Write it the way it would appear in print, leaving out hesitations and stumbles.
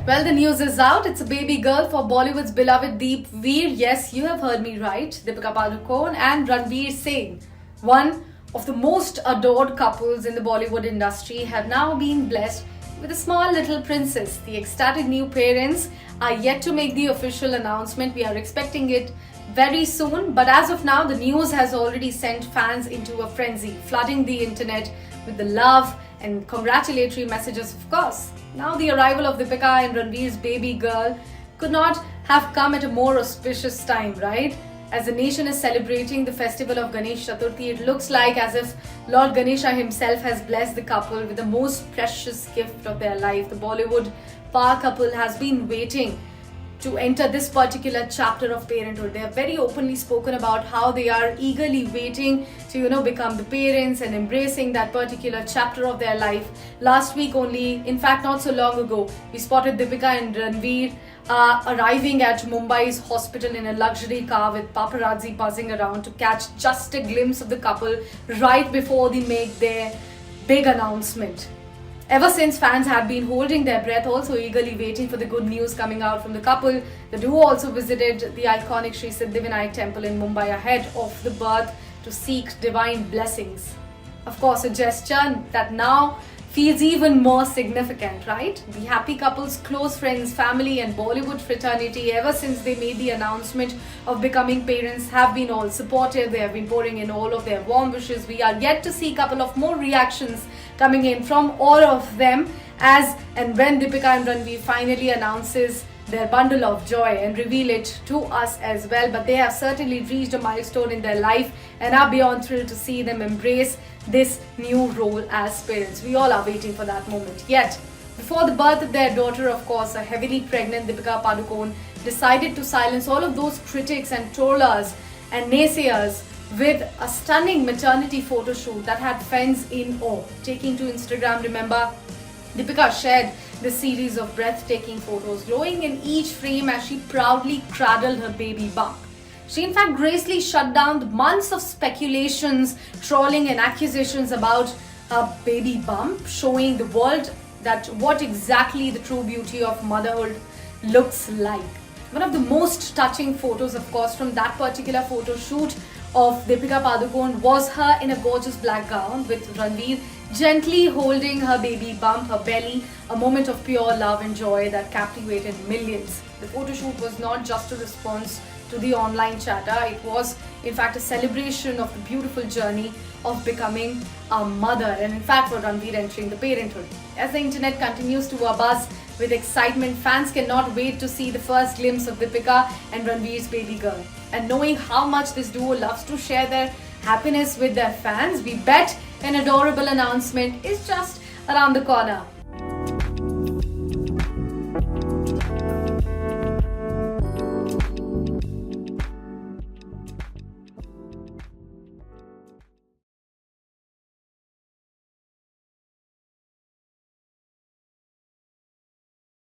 Well, the news is out. It's a baby girl for Bollywood's beloved Deep Veer. Yes, you have heard me right. Deepika Padukone and Ranveer Singh, one of the most adored couples in the Bollywood industry, have now been blessed with a small little princess. The ecstatic new parents are yet to make the official announcement. We are expecting it very soon, but as of now, the news has already sent fans into a frenzy, flooding the internet with the love and congratulatory messages, of course. Now, the arrival of Deepika and Ranveer's baby girl could not have come at a more auspicious time, right? As the nation is celebrating the festival of Ganesh Chaturthi, it looks like as if Lord Ganesha himself has blessed the couple with the most precious gift of their life. The Bollywood power couple has been waiting to enter this particular chapter of parenthood. They have very openly spoken about how they are eagerly waiting to, become the parents and embracing that particular chapter of their life. Last week only, in fact, not so long ago, we spotted Deepika and Ranveer arriving at Mumbai's hospital in a luxury car with paparazzi buzzing around to catch just a glimpse of the couple right before they make their big announcement. Ever since, fans have been holding their breath, also eagerly waiting for the good news coming out from the couple. The duo also visited the iconic Sri Siddhivinayak temple in Mumbai ahead of the birth to seek divine blessings. Of course, a gesture that now feels even more significant, right? The happy couple's close friends, family and Bollywood fraternity, ever since they made the announcement of becoming parents, have been all supportive. They have been pouring in all of their warm wishes. We are yet to see a couple of more reactions coming in from all of them as and when Deepika and Ranveer finally announces their bundle of joy and reveal it to us as well. But they have certainly reached a milestone in their life and are beyond thrilled to see them embrace this new role as parents. We all are waiting for that moment. Yet, before the birth of their daughter, of course, a heavily pregnant Deepika Padukone decided to silence all of those critics and trollers and naysayers with a stunning maternity photo shoot that had fans in awe. Taking to Instagram, remember, Deepika shared this series of breathtaking photos, glowing in each frame as she proudly cradled her baby bump. She in fact gracefully shut down the months of speculations, trolling and accusations about her baby bump, showing the world that what exactly the true beauty of motherhood looks like. One of the most touching photos, of course, from that particular photo shoot of Deepika Padukone was her in a gorgeous black gown with Ranveer gently holding her baby bump, her belly, a moment of pure love and joy that captivated millions. The photo shoot was not just a response to the online chatter, it was in fact a celebration of the beautiful journey of becoming a mother and in fact for Ranveer entering the parenthood. As the internet continues to abuzz with excitement, fans cannot wait to see the first glimpse of Deepika and Ranveer's baby girl. And knowing how much this duo loves to share their happiness with their fans, we bet an adorable announcement is just around the corner.